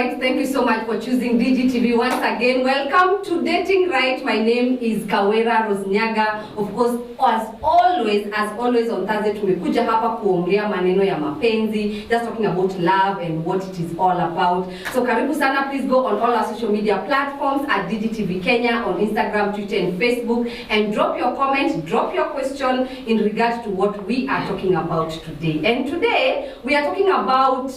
right, thank you so much for choosing DGTV once again. Welcome to Dating Right. My name is Kawira Nyaga. Of course, as always on Thursday tumekuja hapa kuongea maneno ya mapenzi, just talking about love and what it is all about. So karibu sana, please go on all our social media platforms at DGTV Kenya on Instagram, Twitter and Facebook, and drop your comment, drop your question in regards to what we are talking about today. And today we are talking about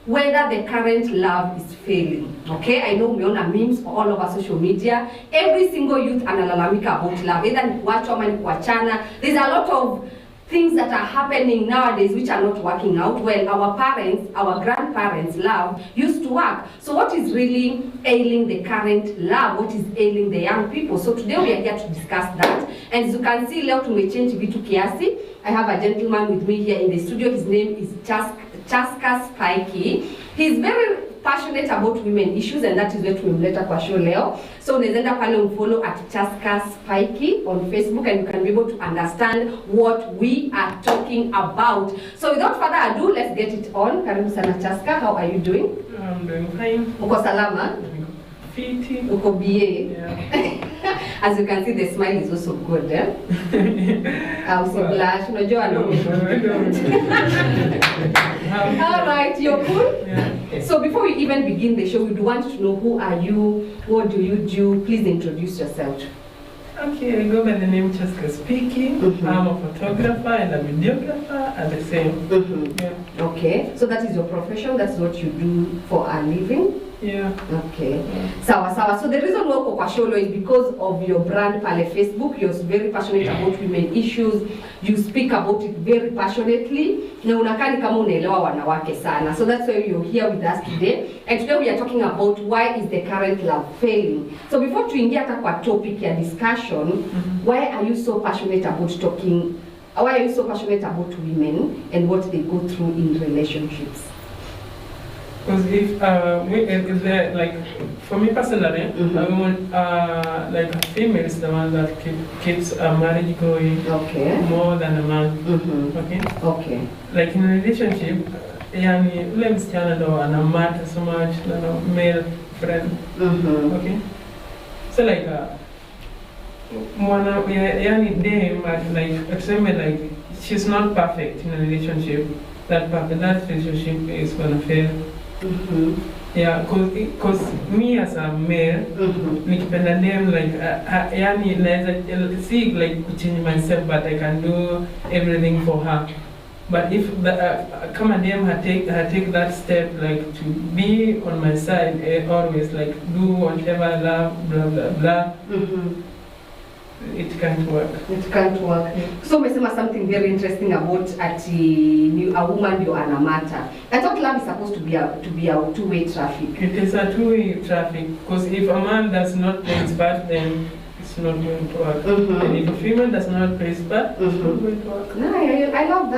whether the current love is failing. Okay, I know umeona memes all over social media. Every single youth analalamika about love, either ni kuachwa ama ni kuachana. There's a lot of things that are happening nowadays which are not working out well. Our parents, our grandparents' love used to work. So what is really ailing the current love? What is ailing the young people? So today we are here to discuss that. And as you can see, leo tumechange vitu kiasi. I have a gentleman with me here in the studio. His name is Chaska Spikey. He's very passionate about women issues, and that is what tumemleta kwa show leo. So unaweza pale umfollow at Chaska Spikey on Facebook, and you can be able to understand what we are talking about. So without further ado, let's get it on. Karibu sana Chaska, how are you doing? I'm doing fine. Uko salama? Fiti. Uko BA? Yeah. As you can see, the smile is also good, eh? Blush, unajua no. All right, you're cool? Yeah. So before we even begin the show, we want to know who are you, what do you do? Please introduce yourself. Okay, I go by the name Chaska Spikey. I'm a photographer and a videographer at the same. Yeah. Okay, so that is your profession, that's what you do for a living? Yeah. Okay. Sawa. So the reason why uko kwa show is because of your brand pale Facebook. You're very passionate about women issues. You speak about it very passionately. Na unakaa ni kama unaelewa wanawake sana. So that's why you're here with us today. And today we are talking about why is the current love failing. So before tuingia hata kwa topic ya discussion, why are you so passionate about talking? Why are you so passionate about women and what they go through in relationships? Because if like for me personally, I want like female is the one that keeps a marriage going more than a man. Okay. Like in a relationship, yani ule msichana ndo anamata so much na male friend. Okay. So like yani dem like tuseme like she's not perfect in a relationship. That relationship is gonna fail. Yeah, cause me as a male, nikipenda dem like yani naeza see like kuchange myself, but I can do everything for her. But if kama dem take that step like to be on my side, always like do whatever I love, blah blah blah. It can't work. It can't work. So umesema something very interesting about a woman you anamata. I thought love is supposed to be a two-way traffic. It is a two-way traffic, because if a man does not play his part, then it's not going to work. And if a female does not play his part, it's not going to work. No, I love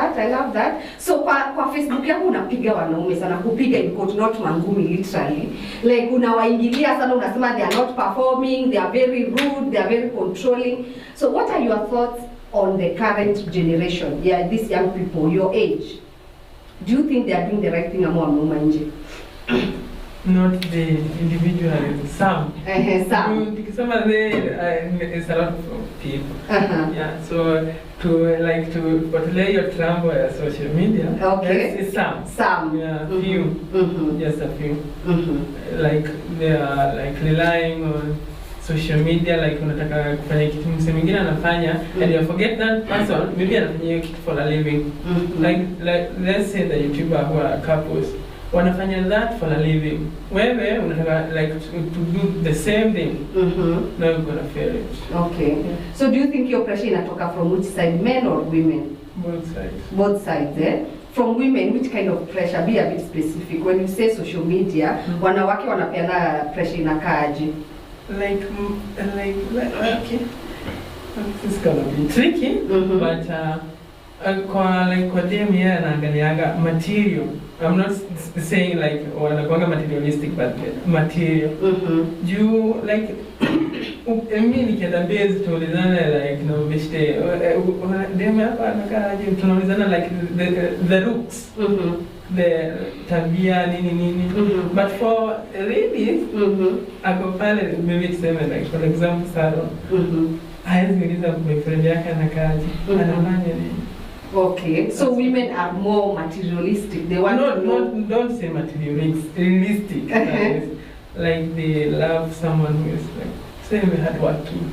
that. So kwa Facebook yako unapiga wanaume sana, kupiga in quote, not mangumi literally. Like unawaingilia sana, unasema they are not performing, they are very rude, they are very controlling. So what are your thoughts on the current generation? Yeah, these young people, your age. Do you think they are doing the right thing ama wanaume nje? Not the individual, some. Some. Some of it's a lot of people. Yeah, so to portray your trauma on social media. Okay. It's some. Some. Yeah, few. Just a few. Like they are like relying on social media, like unataka kufanya kitu mse mwingine anafanya, and you forget that person, maybe anafanya kitu for a living. Like let's say the YouTuber who are couples. Wanafanya that for a living. Wewe unataka like to do the same thing. Now you're gonna fail it. Okay. Yeah. So do you think your pressure inatoka from which side, men or women? Both sides. Both sides, eh? From women, which kind of pressure? Be a bit specific. When you say social media, wanawake wanapeana pressure inakaaje? Like okay. This is gonna be tricky, but kwa dem yeye anaangaliaga material. I'm not saying like wanakuanga materialistic, but material. You like mimi nikienda base tuulizana like no bishte dem hapa anakaaje, tunaulizana like the looks. the tabia nini. But for ladies, ako pale maybe tuseme like for example Saro. Haizi uliza boyfriend yake anakaje. Anafanya nini? Okay, so women are more materialistic. They want to know. Don't say materialistic. Like they love someone who is like same hardworking.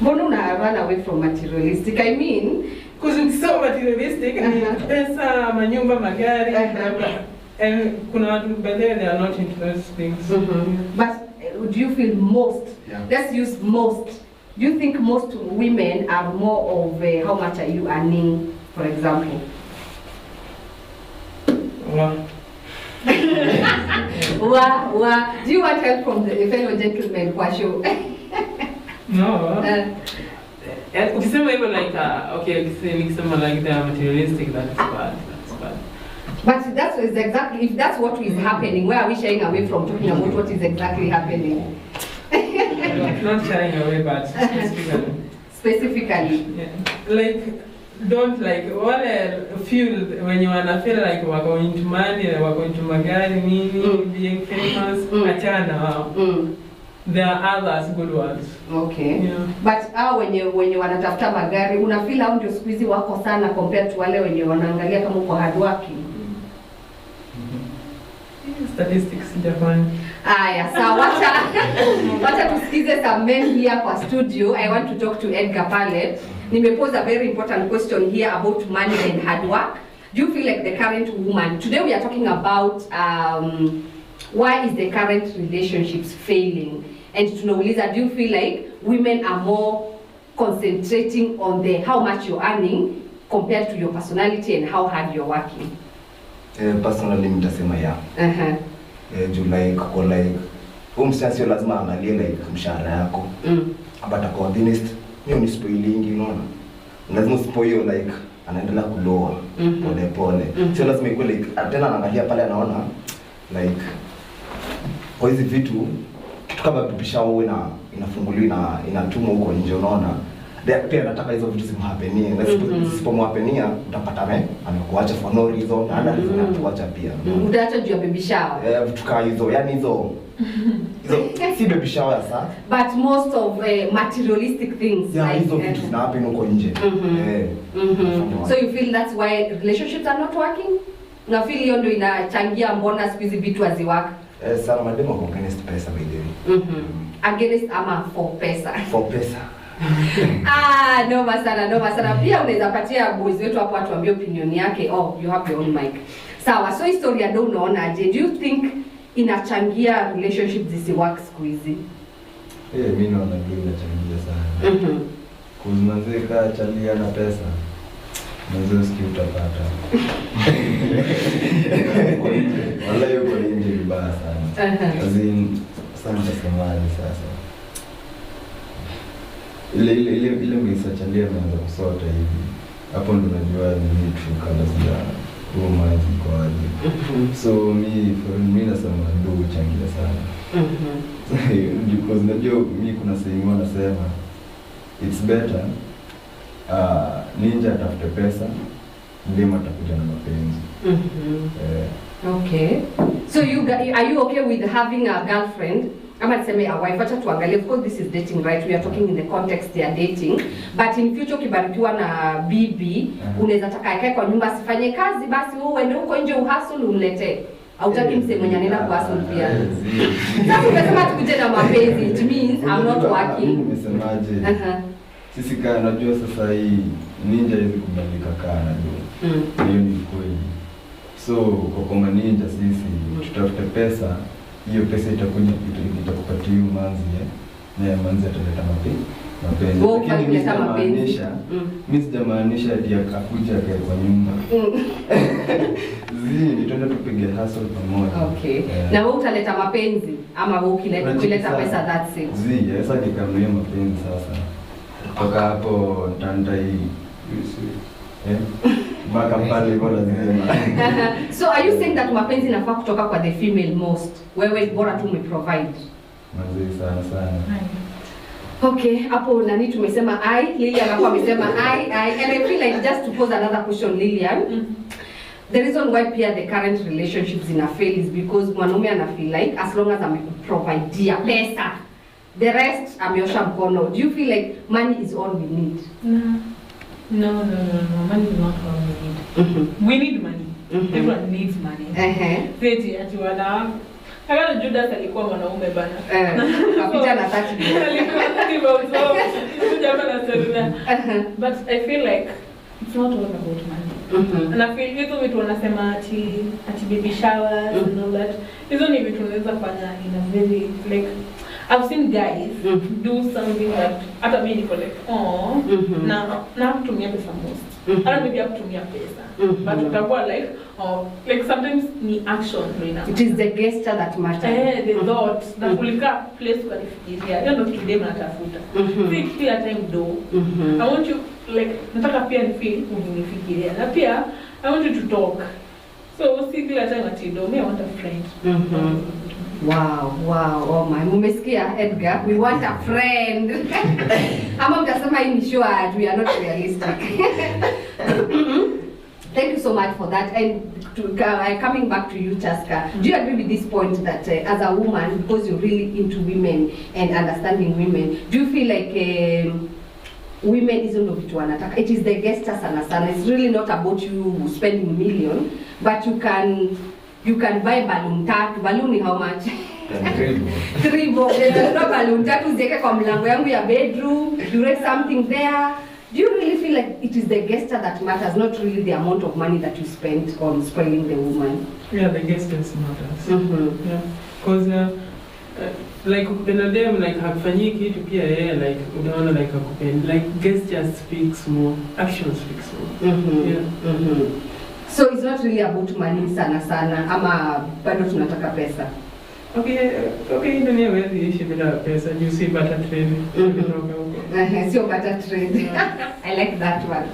Mbona una run away from materialistic? I mean, because it's so materialistic. Pesa, manyumba, magari, and kuna watu badala they are not into those things. But do you feel most? Let's use most. Do you think most women are more of how much are you earning, for example? Do you want help from the fellow gentlemen kwa show? No. Ukisema hivyo like okay, nikisema like they are materialistic, that's bad. But that's exactly, if that's what is happening, where are we shying away from talking about what is exactly happening? Not shying away, but specifically. Yeah. Like, don't like wale feel when you wanna feel like wako into money, wako into magari nini, being famous, achana wao. There are others good ones. Okay. Yeah. But wenye wanatafuta magari, una feel hao ndio siku hizi wako sana compared to wale wenye wanaangalia kama uko hardworking. Statistics Japan. Aya, so wacha tusikize some men here kwa studio. I want to talk to Edgar pale. Nimepose a very important question here about money and hard work. Do you feel like the current woman, today we are talking about why is the current relationships failing? And tunauliza, do you feel like women are more concentrating on the how much you're earning compared to your personality and how hard you're working? Personally nitasema ya. You like sio lazima angalie like mshahara yako. But ako honest, hiyo ni spoiling, unaona. Lazima usipoio like anaendelea kuloa pole. Sio lazima ikuwe like tena anaangalia pale anaona like kwa hizi vitu kitu kama bipisha wewe na inafunguliwa inatumwa huko nje, unaona. Pia nataka hizo vitu simhapenie, na sipomhapenia utapata amekuacha for no reason, ana reason kuacha pia. Utaacha juu ya baby shower. Vitu kama hizo, yani hizo si baby shower sasa. But most of materialistic things like hizo vitu zinahappen huko nje. So you feel that's why relationships are not working? Na feel hiyo ndio inachangia mbona siku hizi vitu haziwaka? Sana mademo kwa against pesa by the way. Against ama for pesa? For pesa. Noma sana. Pia unaweza patia boys wetu hapo atuambie opinion yake. Oh, you have your own mic. Sawa, so historia ndio unaona aje? Do you think inachangia relationships zisiwork siku hizi? Mimi naona ndio inachangia sana. Kuzunazeka chalia na pesa. Nazo sikio utapata. Wala yuko nje vibaya sana. Azin sana samani sasa. Ile mwisachalia naanza kusota hivi. Hapo ndo najua ni true colors ya maji kwa aje. So mimi nasema ndio uchangia sana. Because najua mimi kuna sehemu wanasema it's better ninja atafute pesa ndema atakuja na mapenzi. Okay. So are you okay with having a girlfriend? Ama tuseme a wife, acha tuangalie, of course this is dating, right? We are talking in the context they are dating. But in future ukibarikiwa na bibi, unaweza taka akae kwa nyumba asifanye kazi, basi wewe uende huko nje uhustle umletee. Hautaki msemo mwenye anaenda kuhustle pia. Sasa umesema tukuje na mapenzi, it means I'm not working. Umesemaje? Sisi kana najua sasa hii ninja hizi kubadilika kana ndio. Hiyo ni kweli. So kwa ninja sisi tutafute pesa, hiyo pesa itakuja itakupatia manzi na manzi ataleta mapenzi. Lakini mimi sijamaanisha ati akakuja kwa nyumba. Nitaenda tupige hustle pamoja. Okay. Na wewe utaleta mapenzi ama wewe ukileta pesa that's it? Sasa nikamlia mapenzi sasa. Kutoka hapo tandai baka pale kwa lazima. So are you saying that mapenzi inafaa kutoka kwa the female most? Wewe bora tu provide. Mazuri sana. Okay, hapo nani tumesema Lilian hapo amesema and I feel like just to pose another question Lilian. the reason why pia the current relationships in a fail is because mwanaume ana feel like as long as amekuprovidea pesa, the rest ameosha mkono. Do you feel like money is all we need? No. Money is not all we need. We need money. Everyone needs money. Seti ati wana Kagana Judas alikuwa mwanaume bana. Kapita na 30. But I feel like it's not all about money. And I feel hizo vitu wanasema ati baby showers and all that. Hizo ni vitu unaweza fanya in a very like I've seen guys do something that hata mimi niko like na kutumia pesa most. Hata maybe kutumia pesa. But utakuwa like sometimes ni action right. It is the gesture that matters. The thought that kulika place ukanifikiria. Hiyo ndio kitu dem natafuta. Si kila time do. I want you like nataka pia ni feel unifikiria. Na pia I want you to talk. So si kila time ati do me I want a friend. Wow. Oh my, mumesikia Edgar, we want a friend. Ama mtasema hii ni sure we are not realistic. Thank you so much for that. And coming back to you, Chaska, do you agree with this point that as a woman, because you're really into women and understanding women, do you feel like women isn't of it wanataka? It is the gesture sana. It's really not about you spending million, but you can buy balloon tatu. Balloon ni how much? 3 bob. No balloon tatu zieke kwa mlango yangu ya bedroom. You read something there. Do you really feel like it is the gesture that matters, not really the amount of money that you spend on spoiling the woman? Yeah, the gestures matters. Yeah, because like binadamu like hakufanyi kitu pia yeye like unaona like akupendi, like gestures speaks more, action speaks more. Yeah. So it's not really about money sana ama bado tunataka pesa. Okay, dunia wewe ishi bila pesa. You see butter trade. Sio butter trade. I like that one.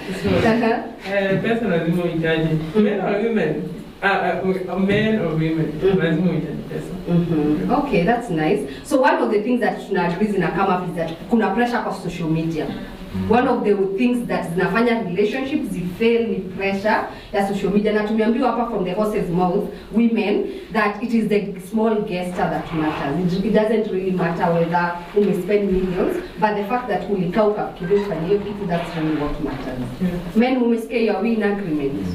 Pesa lazima uhitaji. Men or women? Men or women? Lazima uhitaji pesa. Okay, that's nice. So one of the things that tunaagree zina come up is that kuna pressure kwa social media. One of the things that zinafanya relationships fail ni pressure ya social media, na tumeambiwa hapa from the horse's mouth women that it is the small gesture that matters. It doesn't really matter whether you spend millions, but the fact that ulikaa ukafikiria ufanye kitu, that's really what matters. Men, umesikia you are in agreement.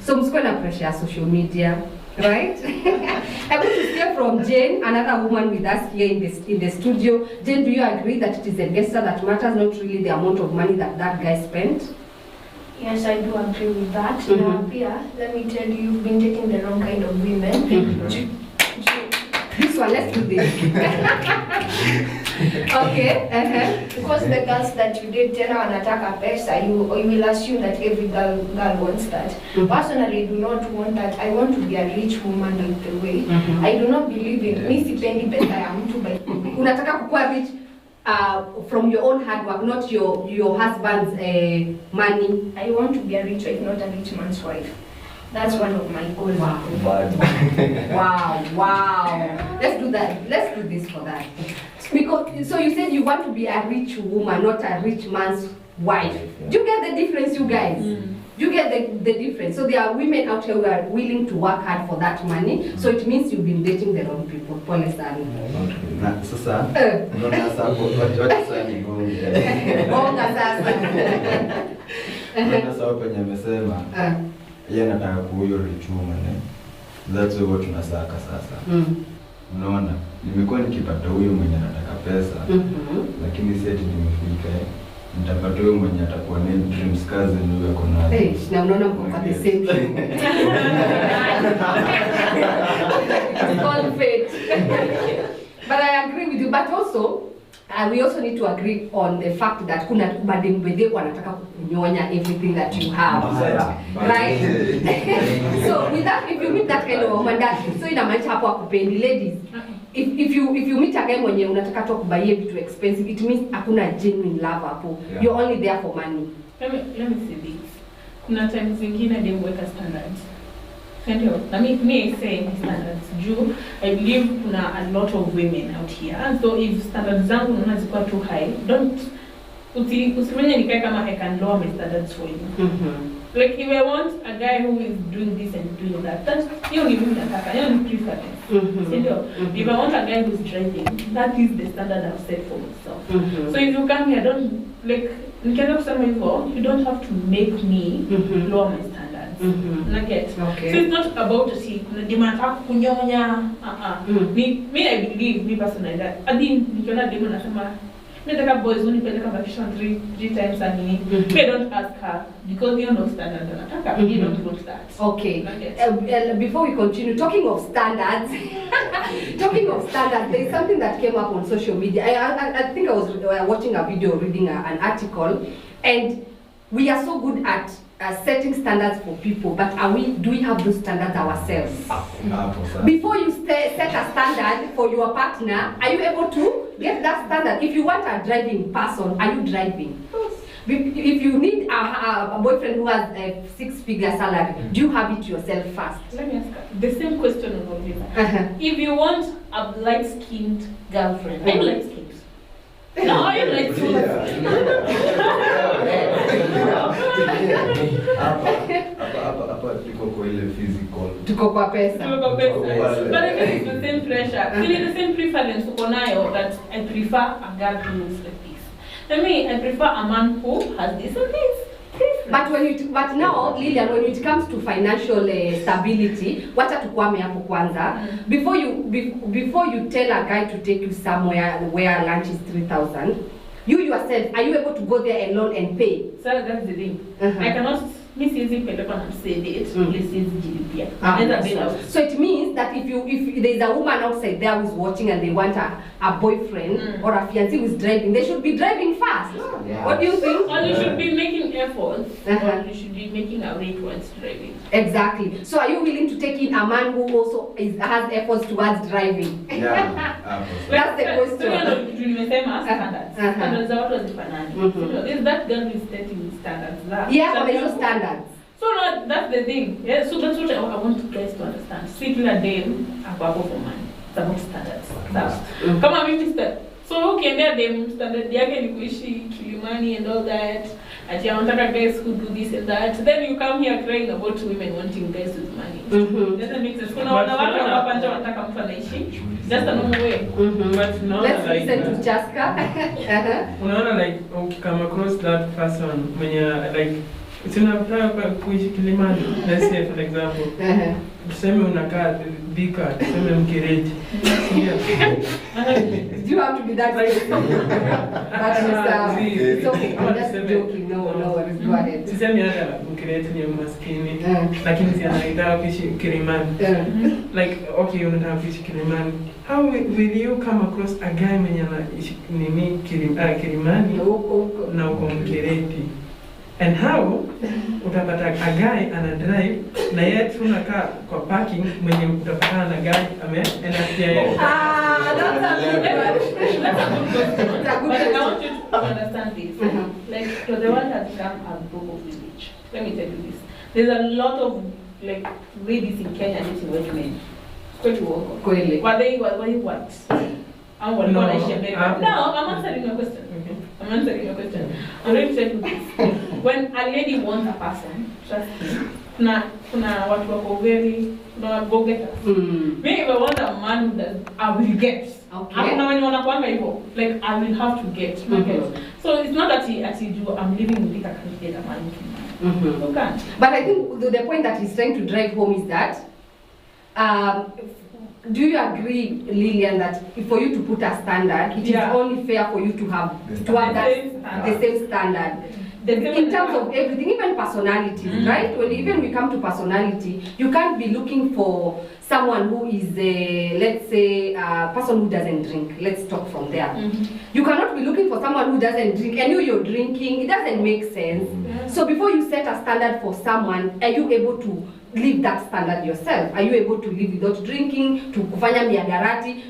So msikuwe na pressure ya social media. Right? I want to hear from Jane, another woman with us here in the studio. Jane, do you agree that it is the gesture that matters, not really the amount of money that guy spent? Yes, I do agree with that. Now, Pia, let me tell you, you've been dating the wrong kind of women. This one, let's do this. Okay. Because the girls that you date tena wanataka pesa, you will assume that every girl wants that. Personally, I do not want that. I want to be a rich woman like the way. I do not believe in mi sipendi pesa ya mtu by the way. Unataka kukuwa rich from your own hard work, not your husband's money. I want to be a rich wife, not a rich man's wife. That's one of my goals. Wow. Let's do that. Let's do this for that. Because so you said you want to be a rich woman, not a rich man's wife. Do you get the difference, you guys? Do you get the difference? So there are women out here who are willing to work hard for that money. So it means you've been dating the wrong people. Pole sana. Na sasa unaona sasa wacha sasa ni gonge. Bonga sasa. Unaona sasa kwenye amesema yeye anataka kuoyo rich woman. That's what tunasaka sasa. Unaona, nimekuwa nikipata huyo mwenye anataka pesa, lakini si eti nimefika. Nitapata huyo mwenye atakuwa na dreams cousin huyo ako nazo. Na unaona mko the same thing. It's called fate. But I agree with you, but also we also need to agree on the fact that kuna badembede wanataka kukunyonya everything that you have. Right? So with that, if you meet that kind of woman, that so inamaanisha hapo akupendi. Ladies, if you meet a guy mwenye unataka tu kubuy vitu expensive, it means hakuna genuine love hapo. You're only there for money. Let me say this. Kuna times zingine demweka standards. Ndio, na me say standards juu I believe kuna a lot of women out here, and so if standards zangu unaona ziko too high, don't usifanye nikae kama I can lower my standards for you. Like if I want a guy who is doing this and doing that, that's you don't even attack. You don't preference. If I want a guy who's driving, that is the standard I've set for myself. So if you come here, don't like you don't have to make me lower my standards. Okay. So it's not about the demand kunyonya. Me I believe me personally that I think nikiona demo nasema me take boys only peleka vacation three times a year. Me don't ask her because you know standard anataka. Me don't want that. Okay. Before we continue talking of standards, there is something that came up on social media. I think I was watching a video, reading an article, and we are so good at setting standards for people, but do we have those standards ourselves? Before you set a standard for your partner, are you able to get that standard? If you want a driving person, are you driving? If you need a boyfriend who has a 6-figure salary, do you have it yourself first? Let me ask the same question about you. If you want a light-skinned girlfriend, are you light-skinned? No, are you light-skinned? Hapa tuko kwa ile physical. Tuko kwa pesa. But I think it's the same pressure. Feeling the same preference uko nayo that I prefer a girl who looks like this. I prefer a man who has this and this. But now, Lilian, when it comes to financial stability, wacha tukwame hapo kwanza. Before you tell a guy to take you somewhere where lunch is 3,000, you yourself, are you able to go there alone and pay? So that's the thing. I cannot miss easy pelekon and say it. This is GDP. So it means that if there's a woman outside there who's watching and they want a boyfriend or a fiancé who's driving, they should be driving fast. Yeah. What do you think? Or you should be making efforts. Or you should be making a way towards driving. Exactly. So are you willing to take in a man who also has efforts towards driving? Yeah. That's the question. Standards. Standards are what was is that girl is setting standards? Yeah, but there's no standards. So no, that's the thing. Yeah, so that's what I want you guys to understand. Sitting a dem above for man. It's about standards. Come on, Mr. So okay, there dem standard yake ni kuishi Kilimani and all that. And you want guys who do this and that. Then you come here crying about women wanting guys with money. Doesn't make sense. Kuna wanawake wanapanja wanataka mtu anaishi. Just a normal way. But no, let's like, listen to Chaska. Unaona like come across that person when you're like tunataka kuishi Kilimani. Let's say for example. Tuseme unakaa Bika, tuseme Mkireti. Do you have to be that way? It's okay. I'm just joking. No, go ahead. Tuseme hata Mkireti ni maskini, lakini si anaitaka kuishi Kilimani. Like, okay, unataka kuishi Kilimani. How will you come across a guy mwenye anaishi nini Kilimani na uko Mkireti? And how utapata a guy ana drive na yeye tunakaa kwa parking mwenye utapata na guy anaenda pia. That's a good question. But I want you to understand this. Like, so the world has become a global village. Let me tell you this. There's a lot of like ladies in Kenya dating white men. Kweli. What? No, I'm answering your question. I'm answering your question. I'm going to tell you this. When a lady wants a person, trust me, kuna watu wako very, kuna go getters. Me, if I want a man that I will get. Okay. Hakuna wenye wanakuanga hivyo. Like, I will have to get. So it's not that I'm living with it, I can't get a man. You can't. But I think the point that he's trying to drive home is that, do you agree, Lilian, that for you to put a standard, it is only fair for you to have the same standard? In terms of everything, even personalities, right? When we come to personality, you can't be looking for someone who is, let's say, a person who doesn't drink. Let's talk from there. You cannot be looking for someone who doesn't drink and you're drinking. It doesn't make sense. So before you set a standard for someone, are you able to live that standard yourself? Are you able to live without drinking, to kufanya miadarati?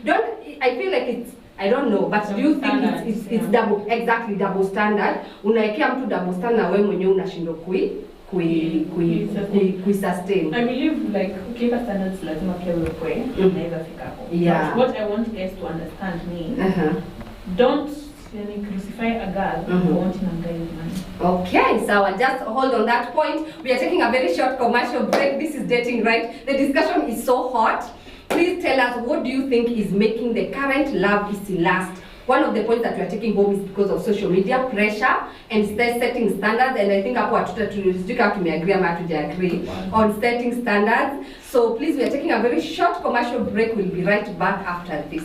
I feel like it's, I don't know, but do you think it's double standard? Unaekea mtu double standard na wewe mwenyewe unashindwa sustain. I believe like ukiweka standards lazima pia wewe unaweza fika hapo. What I want guys to understand me, don't yani crucify a girl for wanting a guy with money. Okay, so just hold on that point. We are taking a very short commercial break. This is Dating Right. The discussion is so hot. Please tell us, what do you think is making the current love is to last? One of the points that we are taking home is because of social media pressure and setting standards, and I think hapo agree on setting standards. So please, we are taking a very short commercial break. We'll be right back after this.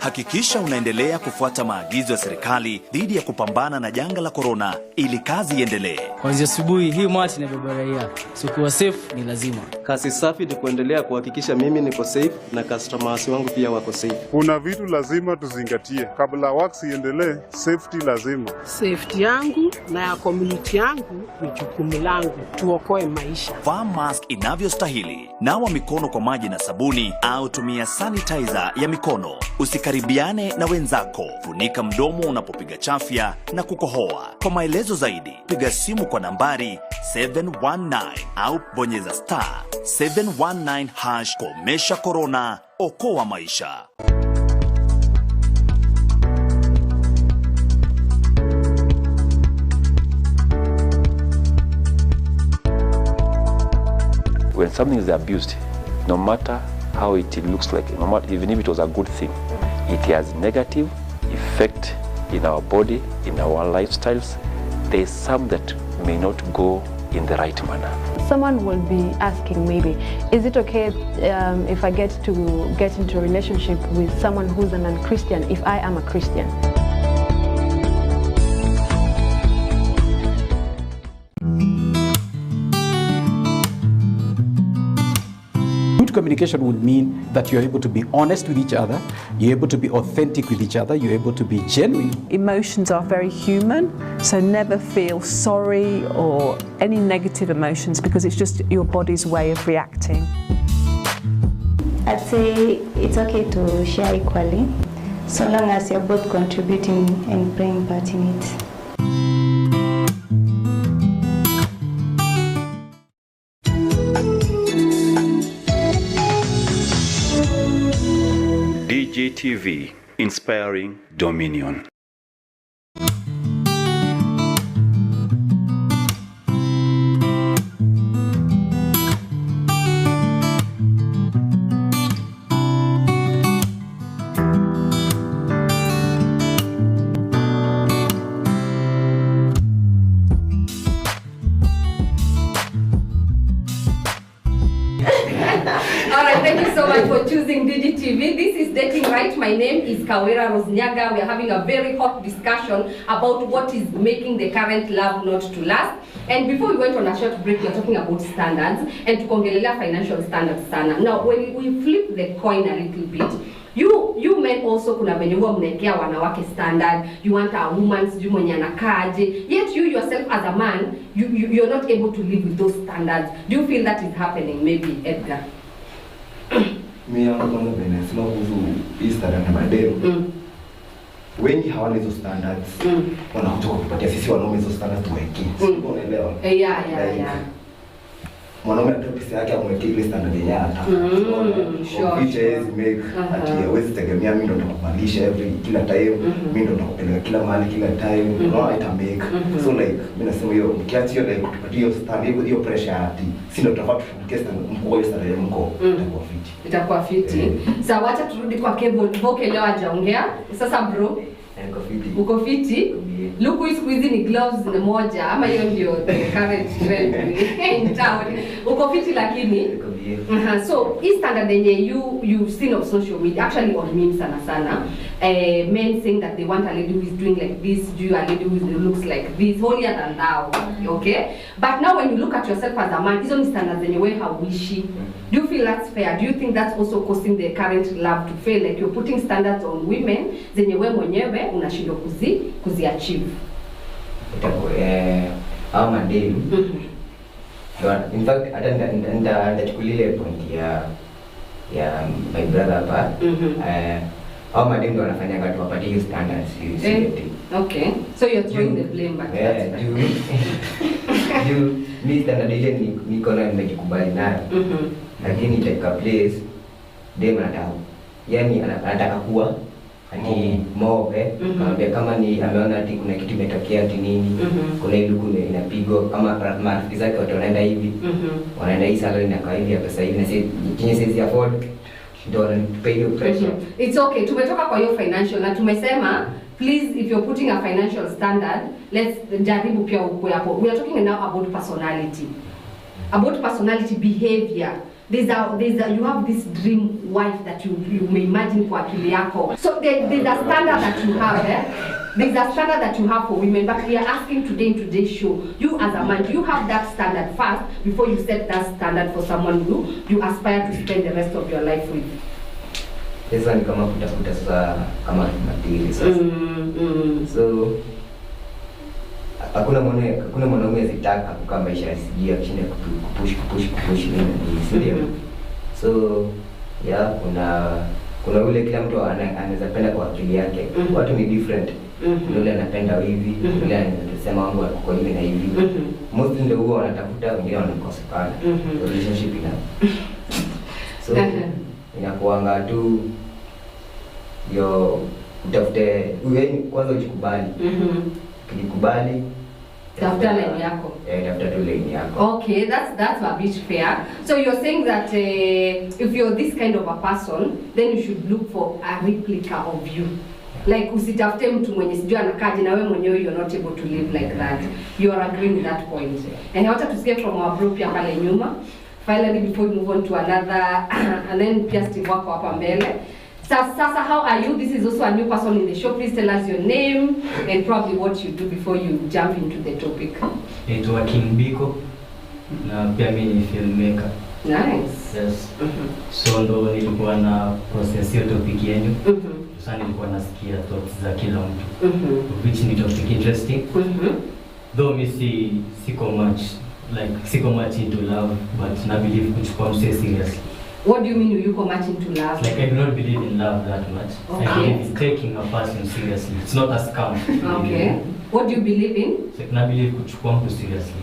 Hakikisha unaendelea kufuata maagizo ya serikali dhidi ya kupambana na janga la corona ili kazi iendelee. Kuanzia asubuhi hii mati na baba raia, so kuwa safe ni lazima. Kazi safi ni kuendelea kuhakikisha mimi niko safe na customers wangu pia wako safe. Kuna vitu lazima tuzingatie kabla works iendelee. Safety lazima. Safety yangu na ya community yangu ni jukumu langu, tuokoe maisha. Vaa mask inavyostahili, nawa mikono kwa maji na sabuni au tumia sanitizer ya mikono. Usikaribiane na wenzako. Funika mdomo unapopiga chafya na kukohoa. Kwa maelezo zaidi, piga simu kwa nambari 719 au bonyeza *719# komesha corona, okoa maisha. When something is abused, no matter how it looks like, no matter, even if it was a good thing, it has negative effect in our body, in our lifestyles. There is some that may not go in the right manner. Someone will be asking maybe, is it okay if I get into a relationship with someone who's a non-Christian if I am a Christian? Communication would mean that you're able to be honest with each other, you're able to be authentic with each other, you're able to be genuine. Emotions are very human, so never feel sorry or any negative emotions because it's just your body's way of reacting. I'd say it's okay to share equally, so long as you're both contributing and playing part in it. DGTV, inspiring dominion. Thank you so much for choosing DGTV. This is Dating Right. My name is Kawira Nyaga. We are having a very hot discussion about what is making the current love not to last. And before we went on a short break, we were talking about standards and tukongelelea financial standards sana. Now, when we flip the coin a little bit, you men also kuna venye huwa mnaekea wanawake standard. You want a woman sijui mwenye anakaaje. Yet you yourself as a man, you're not able to live with those standards. Do you feel that is happening? Maybe Edgar. Mimi kwanza nimesema kuhusu hii standard na mademu. Wengi hawana hizo standards. Wanakuja kutupatia sisi wanaume hizo standards tuweke. Unaelewa? Yeah. Mwanaume anatoa pesa yake amweke ile standard yenyewe anataka. Sure. Which is make ati hawezi tegemea mimi ndo nitakubalisha kila time, mimi ndo nitakupeleka kila mahali kila time. No, it make. So like mimi nasema hiyo ukiacha hiyo like kutupatia hiyo standard hiyo pressure ati si ndo tutafuta tufikie standard mkubwa hiyo standard ya mko itakuwa fiti. Sasa wacha turudi kwa Kevin Boke leo hajaongea. Sasa bro, uko fiti? Look, siku hizi ni gloves ni moja ama hiyo ndio the current trend in town. Uko fiti lakini so hii standard yenye you've seen of social media, actually on memes sana men saying that they want a lady who is doing like this, do a lady who looks like this, holier than thou. Okay, but now when you look at yourself as a man, hizo ni standards zenye wewe hauishi. Do you feel that's fair? Do you think that's also causing the current love to fail? Like you're putting standards on women zenye wewe mwenyewe unashindwa kuziachieve. Au mademu In fact hata nitachukulia point ya my brother hapa. Au madem ndio wanafanya watu wapate hiyo standards hiyo. Okay. So you're throwing the blame back. Yeah, mimi standard ile niko na nimejikubali nayo. Lakini take a place dem anataka. Yaani anataka kuwa ati mobe kama ni ameona ati kuna kitu imetokea ati nini, kuna ile kuna inapigwa kama marafiki zake watu wanaenda hivi, wanaenda hii salary na kwa hivi ya pesa hivi na sisi chenye sisi afford ndio wanatupa hiyo pressure. It's okay, tumetoka kwa hiyo financial na tumesema please if you're putting a financial standard, let's jaribu pia ukwe hapo. We are talking now about personality. About personality behavior. You have this dream wife that you may imagine kwa akili yako. So there's a standard that you have, There's a standard that you have for women, but we are asking today in today's show, you as a man, do you have that standard first before you set that standard for someone who you aspire to spend the rest of your life with? Sasa ni kama kutafuta sasa kama matili sasa. So hakuna mwanaume azitaka kukaa maisha asijia kushinda kupush ndio. So kuna ule kila mtu anaweza penda kwa akili yake. Watu ni different. Yule anapenda hivi, yule anasema wangu wako hivi na hivi. Most ndio huwa wanatafuta, wengine wanakosekana. Relationship ina. So inakuanga tu yo utafute kwanza ujikubali. Ukijikubali tafuta line yako. Tafuta tu line yako. Okay, that's a bit fair. So you're saying that if you're this kind of a person, then you should look for a replica of you. Like usitafute mtu mwenye sijui anakaje na wewe mwenyewe you're not able to live like that. You are agreeing with that point. And I want to get from our group ya pale nyuma. Finally, before we move on to another, and then pia Steve wako hapa mbele. Sasa, how are you? This is also a new person in the show. Please tell us your name and probably what you do before you jump into the topic. Naitwa King Biko na pia mimi ni filmmaker. Nice. Yes. So ndo nilikuwa na process hiyo topic yenu. Sasa nilikuwa nasikia thoughts za kila mtu. Which ni topic interesting. Though me siko much into love, but I believe kuchukua mse seriously. What do you mean you go much into love? Like I do not believe in love that much. Okay. I believe in taking a person seriously. It's not a scam. Okay. What do you believe in? Like I believe kuchukua mtu seriously.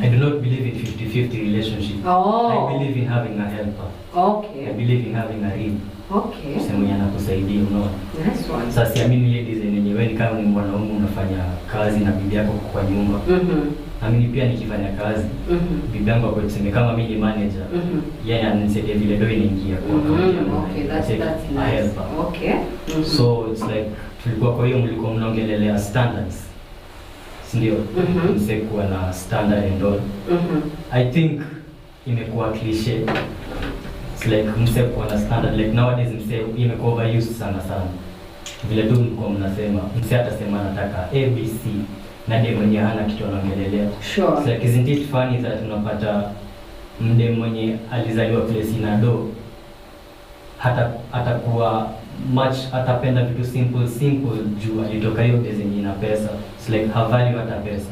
I do not believe in 50-50 relationship. Oh. I believe in having a helper. Okay. I believe in having a rib. Okay. Sema yana kusaidia unaona. Nice one. Sasa siamini ladies yenyewe ni kama ni mwanaume unafanya kazi na bibi yako kwa nyumba. Mimi pia nikifanya kazi, bibi yangu kwa tuseme kama mimi ni manager, yeye ananisaidia vile ndio inaingia kwa kazi. Okay, that's nice. Okay. So it's like tulikuwa kwa hiyo mlikuwa mnaongelelea standards. Ndio. Mse kuwa na standard and all. I think imekuwa cliche. It's like mse kuwa na standard, like nowadays mse imekuwa overused sana. Vile tu mko mnasema, mse atasema anataka ABC na dem mwenye hana kitu anaongelelea. Sure. It's like isn't it funny that unapata mdem mwenye alizaliwa place ina do atakuwa much atapenda vitu simple juu alitoka hiyo base yenye ina pesa. It's like her value hata pesa.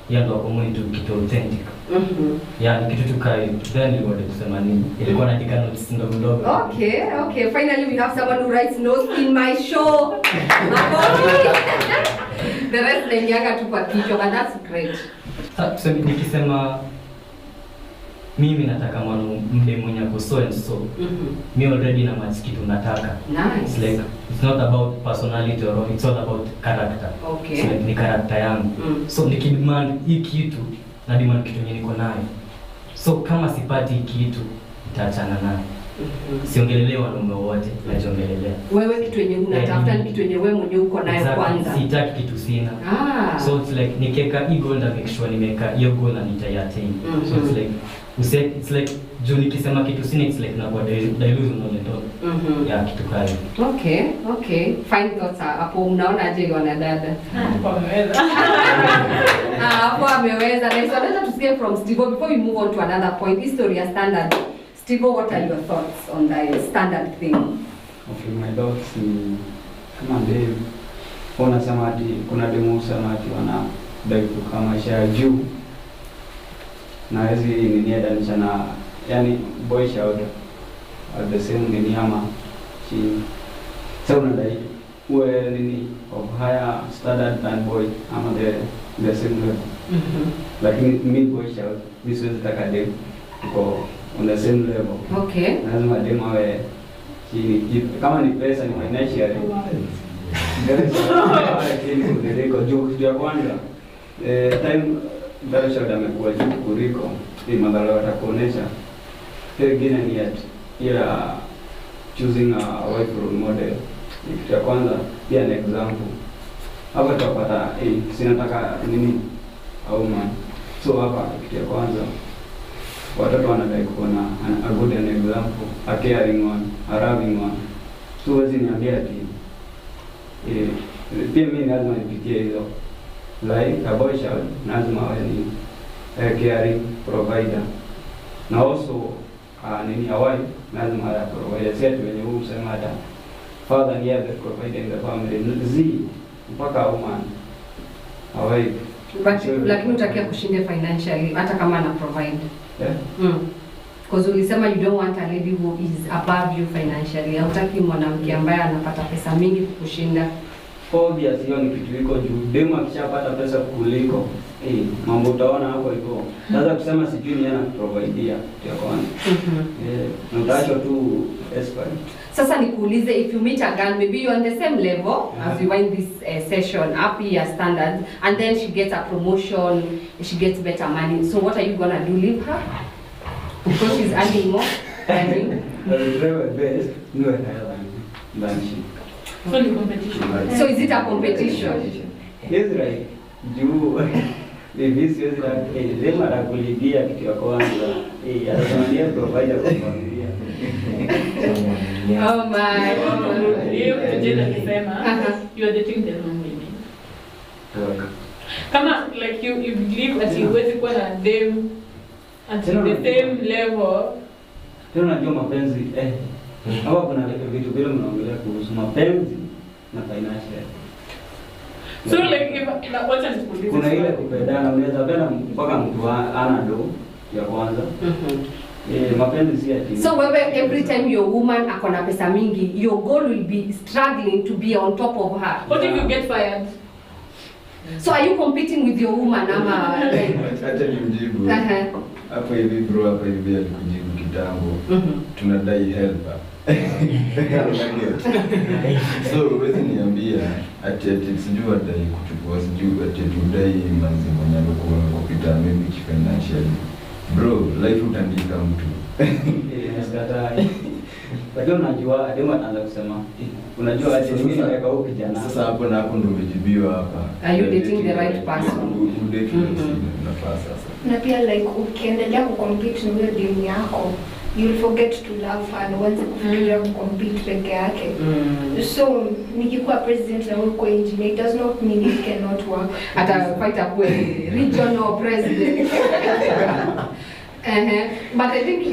Hiyo ndio kwa mtu kitu authentic. Yani kitu tukai then nilikuwa kusema nini? Ilikuwa naandika notes ndogo. Okay. Finally we have someone who writes notes in my show. The rest ni Nyaga tu kwa kichwa, but that's great. Sasa nikisema mimi nataka mwanaume mwenye ako so and so. Mimi already na match kitu nataka. Nice. It's like it's not about personality or it's all about character. Okay. So like ni character yangu. So nikidemand hii kitu na demand kitu yenye niko nayo. So kama sipati kitu nitaachana nayo. Siongelelea wanaume wote, najiongelelea. Wewe kitu yenye unatafuta ni kitu yenye wewe mwenyewe uko nayo kwanza. Sitaki kitu sina. So it's like nikeka goal na make sure nimeka hiyo goal na nitaiattain. So it's like juu nikisema kitu sina, it's like nakuwa delusional and all. Ya kitu kali. Okay. Fine thoughts hapo mnaona aje wanadada? Hapo ameweza. Hapo ameweza. Let's to escape from Steve before we move on to another point. History ya standard. Steve, what are your thoughts on the standard thing? Okay, my thoughts ni kama Dave. Wanasema ati kuna demo sana ati wana dai kukaa maisha ya juu. na hizi nini adanisha na yani boy child at the same nini ama chini. Sasa unadai uwe nini of higher standard than boy ama the same level. Lakini me boy child this is taka dem uko on the same level. Okay. Lazima dem awe chini. Kama ni pesa ni financial. Juu ya kwanza time Darashad amekuwa juu kuliko hii madhara watakuonesha. Pengine ni ya choosing a wife role model. Kitu ya kwanza pia ni example. Hapa tutapata sinataka nini au man. So hapa kitu ya kwanza watoto wanadai kuwa na a good example, a caring one, a loving one. So wezi niambia ati pia mimi lazima nipitie hizo. Like a boy child lazima awe ni caring provider. Na also nini a wife lazima awe provider. Si ati wenye huu usema hata father ni the provider in the family. Mpaka woman a wife. Lakini utakia kushinda financially hata kama ana provide. Yeah. Because ulisema you don't want a lady who is above you financially. Hautaki mwanamke ambaye anapata pesa mingi kukushinda. Obvious hiyo ni kitu iko juu. Demu akishapata pesa kuliko mambo utaona hapo hivyo. Sasa kusema sijui ni ana providea ya kwanza. Na utacho tu expert. Sasa nikuulize, if you meet a girl, maybe you're on the same level as you wind this session, up your standards, and then she gets a promotion, she gets better money. So what are you gonna do? Leave her? Because she's earning more than you? I will try my best, no higher than she. So the competition. So is it a competition? Yes, right. Juu hivi siwezi lazima atakulidia kitu ya kwanza. Atakwambia provider kwa familia. Oh my. Hiyo kijana akisema you are dating the wrong women. Kama like you believe that you wezi kuwa na them at the same level. Tena unajua mapenzi hapa kuna vitu vile mnaongelea kuhusu mapenzi na financial. So like if na wacha nikuulize. Kuna ile kupendana, unaweza penda mpaka mtu ana do ya kwanza. Mapenzi si ati. So wewe every time your woman akona pesa mingi, your goal will be struggling to be on top of her. What if you get fired? So are you competing with your woman ama acha nimjibu. Hapo hivi bro, hapa hivi alikujibu kitambo. Tunadai helper. So wewe niambia ati sijui adai kuchukua sijui ati tudai manzi mwenye alikuwa kupita mimi financially. Bro, life utandika mtu. Nikatai. Lakini unajua adema anaanza kusema unajua ati mimi naweka huko kijana. Sasa hapo na hapo ndo umejibiwa hapa. Are you dating the right person? Nafasi sasa. Na pia like ukiendelea kucompete na hiyo demu yako, you'll forget to love her and once kufikiria kucompete peke yake. So nikikuwa president na uko engineer, it does not mean it cannot work. Ata fight up with regional president. But I think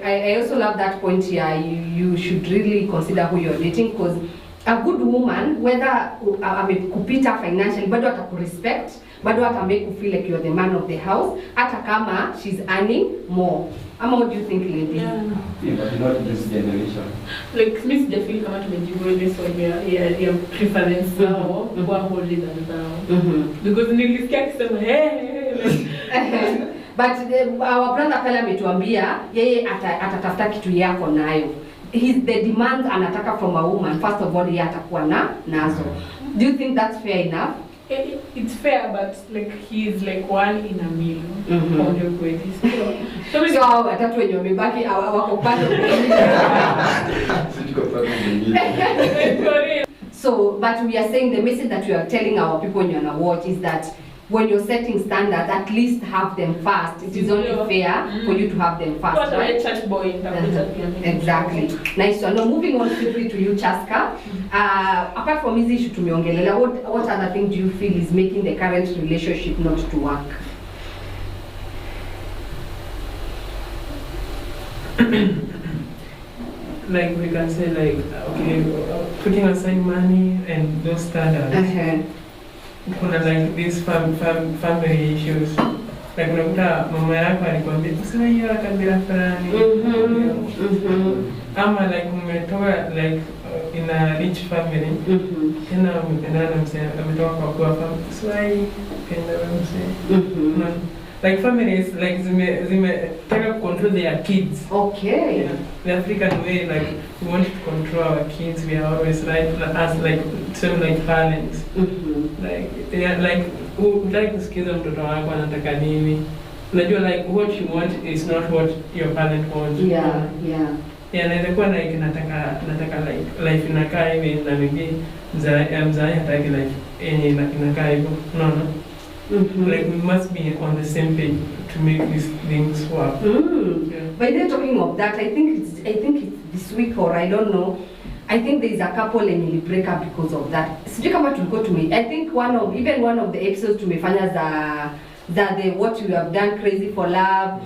I also love that point here. You should really consider who you're dating, because a good woman, whether amekupita financially, bado atakurespect, bado atamake you feel like you're the man of the house, hata kama she's earning more. Ama what do you think, lady? Yeah, but not this generation. Like Miss Jeffrey kama tumejibu ile swali ya preference zao kwa holy than zao. Because nilisikia akisema but our brother pale ametuambia yeye atatafuta kitu yako nayo. The demands anataka from a woman, first of all yeye atakuwa nazo. Do you think that's fair enough? It's fair, but like he is like one in a million. Kwa ndio kweli. So watatu wenye wamebaki wako pale. So, but we are saying the message that we are telling our people when you're on a watch is that when you're setting standards, at least have them first. It is only fair for you to have them first. What right? A church boy in exactly. Nice one. Now moving on quickly to you, Chaska. Apart from this issue tumeongelea, what other thing do you feel is making the current relationship not to work? Like we can say, like, okay, putting aside money and those standards. Kuna like these family issues. like unakuta mama yako alikwambia useme hiyo kabila fulani. Ama like umetoka like in a rich family. Tena umependana msee ametoka kwa poor family. Swai penda msee. Like families like zime taka control their kids. Okay. Yeah. The African way, like we want to control our kids. We are always right as like same like parents. Like they are like like kusikiza mtoto wako anataka nini. Unajua like what you want is not what your parent wants. Yeah. Yeah, naweza kuwa like nataka like life inakaa hivi na maybe mzazi hataki life yenye inakaa hivyo. No. Like we must be on the same page to make these things work. Yeah. By the way, talking of that, I think it's this week or I don't know. I think there is a couple and will break up because of that. Sijui kama tulikuwa I think one of the episodes tumefanya za the what you have done crazy for love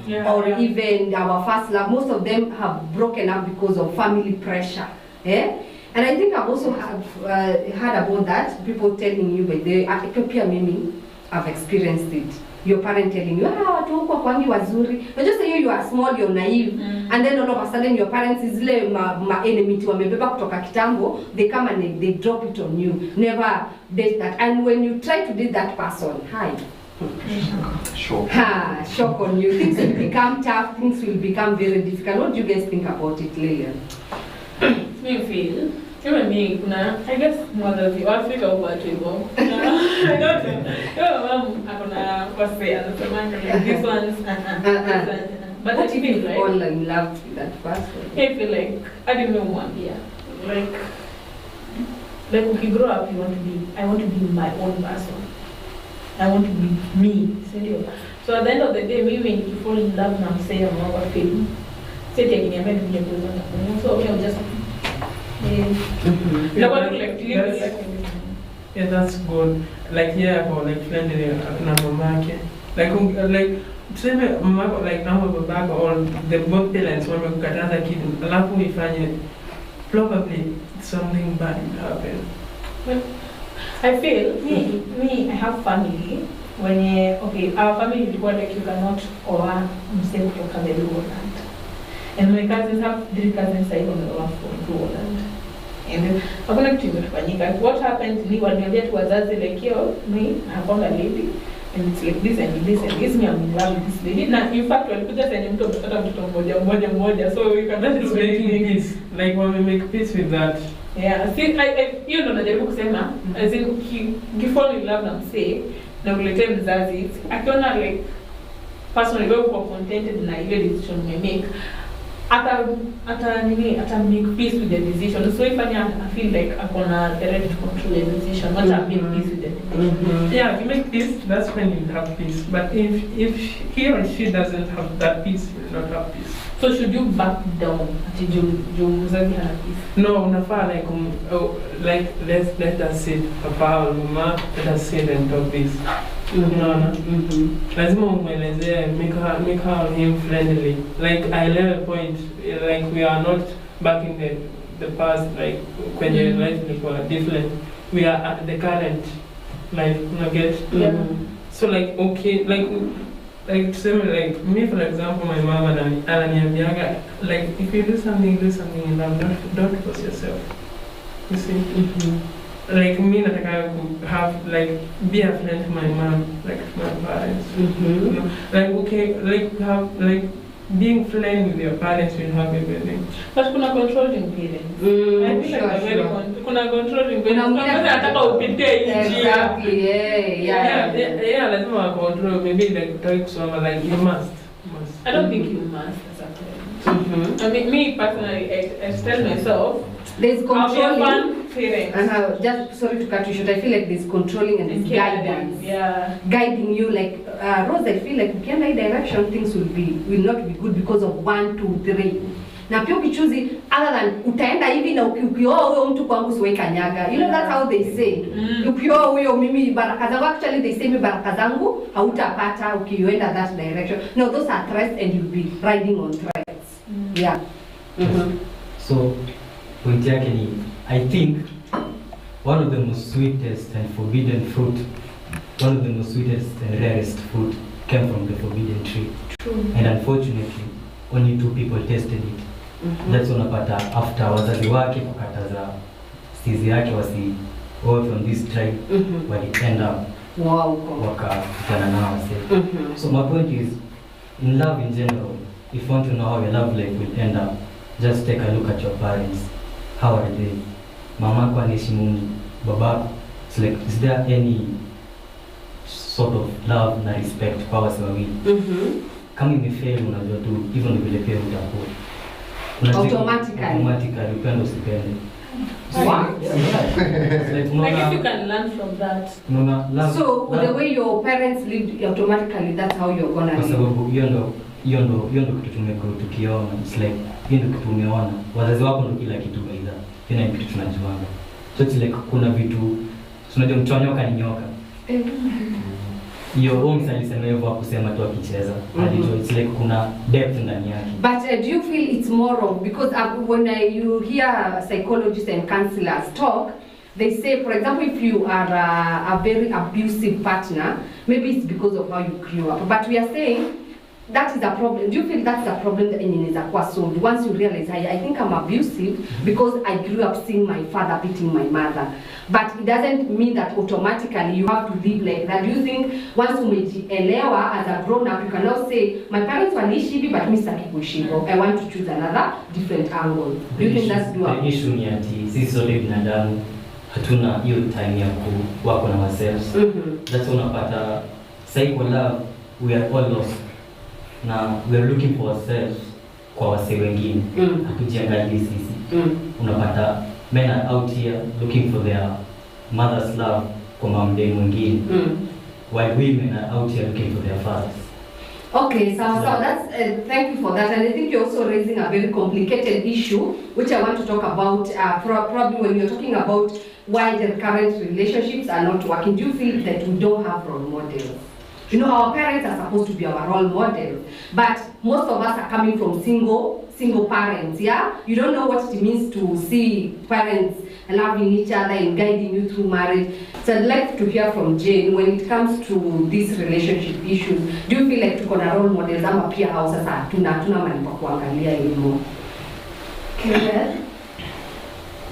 even our first love. Most of them have broken up because of family pressure. Yeah. And I think I've also heard about that. People telling you, but they Ethiopia mimi. I've experienced it. Your parent telling you, watu huko kwangi wazuri. But just say you are small, you're naive, and then all of a sudden your parents is zile ma enemy wamebeba kutoka kitambo, they come and they drop it on you. Never date that. And when you try to date that person, shock on you. Things will become tough, things will become very difficult. What do you guys think about it, Lillian? Me feel even me, I guess mothers you Africa over to go. I don't know. What's this one's but what I feel like fall in love with that person? I feel like I didn't know one year. Like when you grow up, I want to be my own person. I want to be me. So at the end of the day, maybe when you fall in love and say I'm not feeling, say taking a man, so okay, I'll just. Yeah, that's good. Like here for like friendly na mamake. Like tuseme mamako like ama babako or the both parents wamekukataza kitu alafu ifanye probably something bad will happen. Well, I feel me I have family when our family ilikuwa like you cannot oa msee kutoka the Lowland. And my cousins have 3 cousins I don't know from Lowland. And hakuna kitu imetufanyika. What happened ni waliambia tu wazazi like me I found a lady and it's like this and this and this, me I'm in love with this lady. Na in fact walikuja sasa mtu amepata mtoto mmoja so we cannot do anything. Peace. Like when we make peace with that. Yeah, see you know najaribu kusema as in you fall in love na msee na ulete mzazi akiona like personally wewe uko contented na ile decision you make ata make peace with the decision. So if I feel like I'm gonna the right to control the decision, not to make peace with the decision. Yeah, if you make peace, that's when you have peace. But if he or she doesn't have that peace, you will not have peace. So should you back down until you mzazi have peace? No, unafaa like let us sit papa or mama, let us sit and talk this. Lazima umwelezee, make her or him friendly. Like I level point, like we are not back in the past, like when your life was different. We are at the current life, So like okay, like like me for example, my mom ananiambiaga like if you do something in love, don't force yourself. You see. Like me nataka have like be a friend to my mom, like to my parents. Like okay, like have like being friend with your parents will have everything. But kuna controlling parents. I feel like very kuna controlling parents. Nataka upite nje. Exactly. Yeah, lazima wa control maybe like try kusoma like you must. I don't think you must as a parent. I mean me personally I tell myself there's controlling parents. Just sorry to cut you short. I feel like there's controlling and there's guidance. Yeah. Guiding you like Rose. I feel like ukienda hii direction things will not be good because of 1, 2, 3. Na pia ukichuzi other than utaenda hivi na ukioa huyo mtu kwangu siweka nyaga. You know that's how they say. Ukioa huyo mimi baraka zangu, actually they say baraka zangu hautapata ukienda that direction. No, those are threats and you'll be riding on threats. Yeah. So point yake ni I think one of the most sweetest and forbidden fruit, one of the most sweetest and rarest fruit came from the forbidden tree. True. And unfortunately, only 2 people tasted it. That's unapata after wazazi wake kukataza stizi yake wasi all from this tribe, wali end up wakakutana nao wase. So my point is, in love in general, if you want to know how your love life will end up, just take a look at your parents. How are they? Mamako anaheshimu babako. It's like, is there any sort of love na respect kwa wase wawili? Kama imefail, unajua tu hivyo ndio vile pia utakuwa. Automatically upendo usipende. I guess you can learn from that. So the way your parents lived, automatically that's how you're gonna live. Kwa sababu hiyo ndo kitu tumekuwa tukiona. It's like hiyo ndo kitu tumeona. Wazazi wako ndo kila kitu baidha. Tena ni kitu tunajuanga. So it's like kuna vitu tunajua mchonyoka ni nyoka. Hiyo homes alisema hivyo kusema tu akicheza. It's like kuna depth ndani yake. But do you feel it's more of, because when you hear psychologists and counselors talk, they say, for example, if you are a very abusive partner, maybe it's because of how you grew up. But we are saying that is a problem. Do you feel that's a problem that is a solved? Once you realize, I think I'm abusive because I grew up seeing my father beating my mother. But it doesn't mean that automatically you have to live like that. Do you think once umejielewa as a grown up, you can now say, my parents waliishi hivi but mimi sitaki kuishi hivyo. I want to choose another different angle. Do you think that's doable? The issue ni ati sisi sote binadamu hatuna hiyo time ya kuwako na ourselves. That's unapata psycho love, we are all lost. Now we are looking for ourselves kwa wase wengine. Hatujiangalii sisi. Unapata men are out here looking for their mother's love kwa mamdeni mwingine. While women are out here looking for their fathers. Okay, so that's thank you for that, and I think you're also raising a very complicated issue, which I want to talk about. Probably when you're talking about why the current relationships are not working, do you feel that we don't have role models? You know, our parents are supposed to be our role models, but most of us are coming from single parents, yeah? You don't know what it means to see parents loving each other and guiding you through marriage. So I'd like to hear from Jane, when it comes to these relationship issues, do you feel like tuko na role models ama pia hao sasa hatuna mahali pa kuangalia anymore?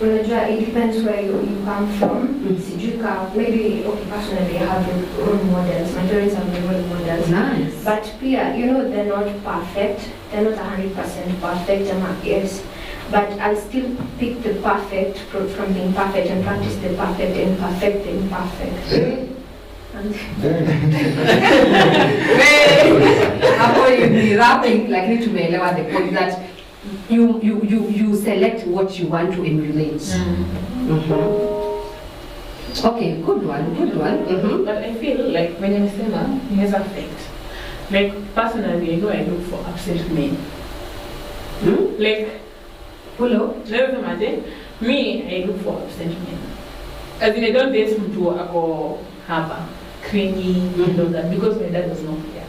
Unajua, it depends where you come from. Sijuka, maybe, okay, personally I have role models. My parents have role models. Nice. But Pia, you know, they're not perfect. They're not 100% perfect. Yes. But I'll still pick the perfect from being perfect and practice the perfect and perfect the imperfect. Hapo you rapping like tumeelewa the point that you select what you want to emulate. Okay, good one. But I feel like when you say man, it has affect. Like personally, I know I look for absent men. Like, hello. Me, I look for absent men. As in, I don't date mtu ako hapa, clingy, and all that, because my dad was not there.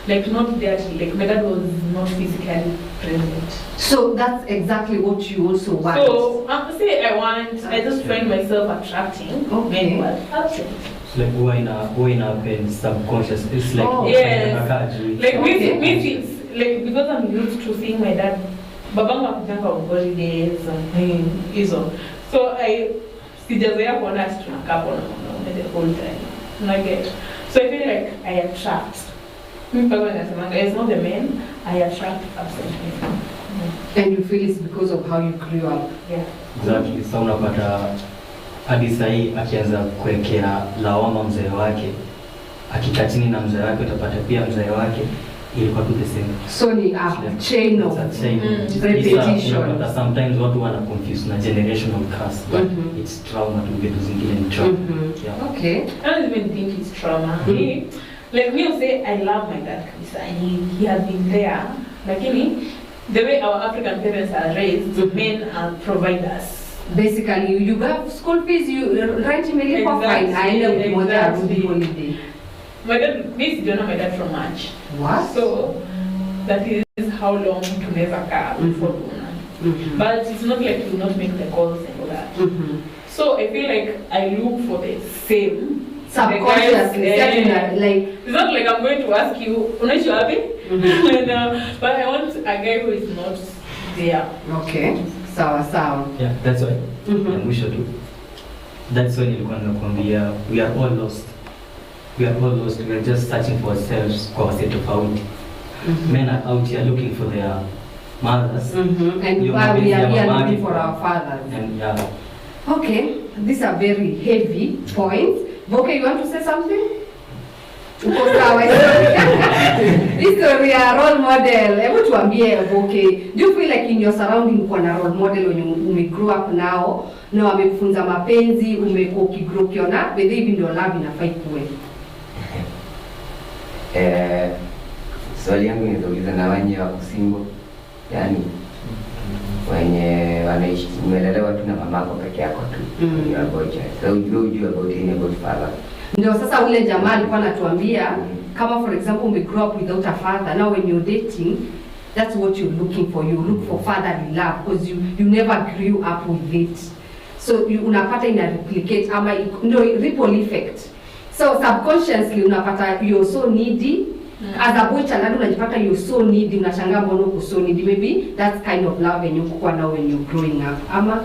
Like, not there, like, my dad was not physically present. So that's exactly what you also want. So, say I just find myself attracting. Okay. But absent. It's like going up in subconscious. It's like yes. Like like because I'm used to seeing my dad. Babangu akitaka holidays and hizo. So sijazoea kuona tunakaa kwa the whole time. I get. So I feel like I attract. It's not the men, I attract absent men. And you feel it's because of how you grew up? Yeah. Exactly. So unapata hadi sahi akianza kuwekea lawama mzee wake, akikaa chini na mzee wake utapata pia mzee wake ilikuwa tu the same. So ni a chain of repetition. Sometimes watu wana confuse na generational curse, but it's trauma to vitu zingine ni trauma. Yeah. Okay. I don't even think it's trauma. Like me will say I love my dad and he has been there. Lakini the way our African parents are raised, men are providers. Basically, you have school fees, you rent imelipwa fine. I end up with holiday. My dad, this don't know my dad from March. What? So that is how long tunaweza kaa before tuna. But it's not like you not make the calls and all that. So I feel like I look for the same Subconsciously, like it's not like I'm going to ask you, unaishi wapi? But I want a guy who is not there. Okay. Sawa. Yeah, that's why. Mwisho tu. That's why nilikuwa nakwambia we are all lost. We are all lost. We are just searching for ourselves kwa wase tofauti. Men are out here looking for their mothers. And we are here looking for our fathers. And yeah. Okay, these are very heavy points. Boke, you want to say something? This story a role model. Hebu tuambie Boke, do you feel like in your surrounding uko na role model when you grow up now na wamekufunza mapenzi, umekuwa ukigrow ukiona whether hivi ndio love inafai kuwe? Swali yangu inauliza na wenye wako single, yani wenye wanaishi umelelewa tu na mamako peke yako tu. You are boy child. So you about father. Ndio sasa ule jamaa alikuwa anatuambia kama for example we grow up without a father, now when you're dating that's what you're looking for. You look for fatherly love because you never grew up with it. So unapata ina replicate ama ndio ripple effect. So subconsciously unapata you're so needy. As a boy child unajipata you're so needy, unashangaa mbona uko so needy. Maybe that's kind of love when you now when you're growing up. Ama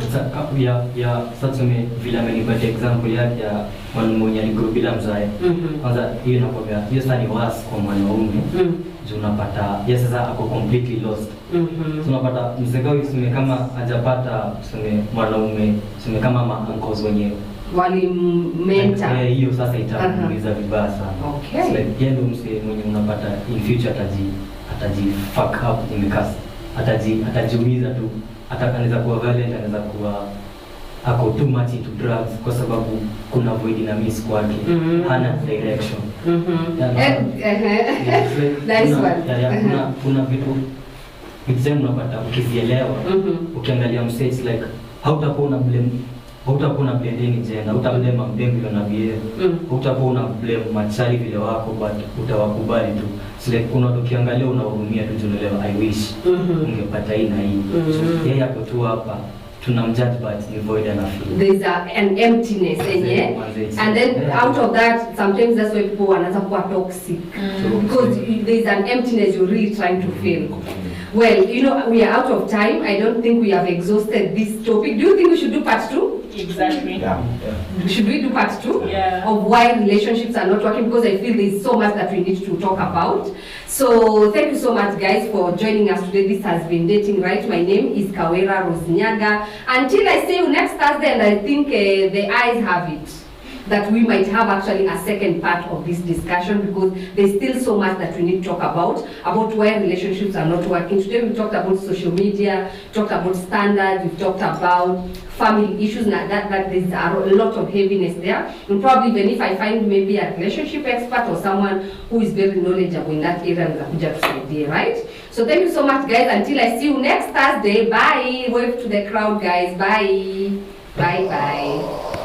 Sasa vile amenipatia example yake ya mwanaume aligrow bila mzae. Kwanza hiyo inakwambia hiyo sasa ni worse kwa mwanaume. Juu unapata yes sasa ako completely lost. So unapata mzee useme kama hajapata useme mwanaume useme kama ma uncles wenyewe walimenta hiyo sasa itamuumiza vibaya sana. Okay. So yeye ndio msee mwenye unapata in future ataji fuck up in the cast. Atajiumiza tu. Anaweza kuwa violent, anaweza kuwa ako too much into drugs kwa sababu kuna void na miss kwake. Hana direction. Nice one. Kuna vitu exam unapata ukizielewa ukiangalia message like hautakuwa una blame any gender, hautablame mabembe vile na bie, hautakuwa una blame machali vile wako, but utawakubali tu. So like kuna ukiangalia unahurumia tu unaelewa I wish ungepata hii na hii. Yeye hapo tu hapa tunamjudge but ni void and feel. There's an emptiness and then out of that sometimes that's why people wanaanza kuwa toxic because there's an emptiness you're really trying to fill. Well, you know, we are out of time. I don't think we have exhausted this topic. Do you think we should do part 2? Exactly. Yeah. Should we do part 2? Yeah. Of why relationships are not working? Because I feel there's so much that we need to talk about. So thank you so much guys for joining us today. This has been Dating Right. My name is Kawira Nyaga. Until I see you next Thursday, and I think the eyes have it that we might have actually a second part of this discussion because there's still so much that we need to talk about why relationships are not working. Today we talked about social media, talked about standards, we've talked about family issues, and that there's a lot of heaviness there. And probably even if I find maybe a relationship expert or someone who is very knowledgeable in that area, right? So thank you so much guys. Until I see you next Thursday. Bye. Wave to the crowd guys. Bye. Bye.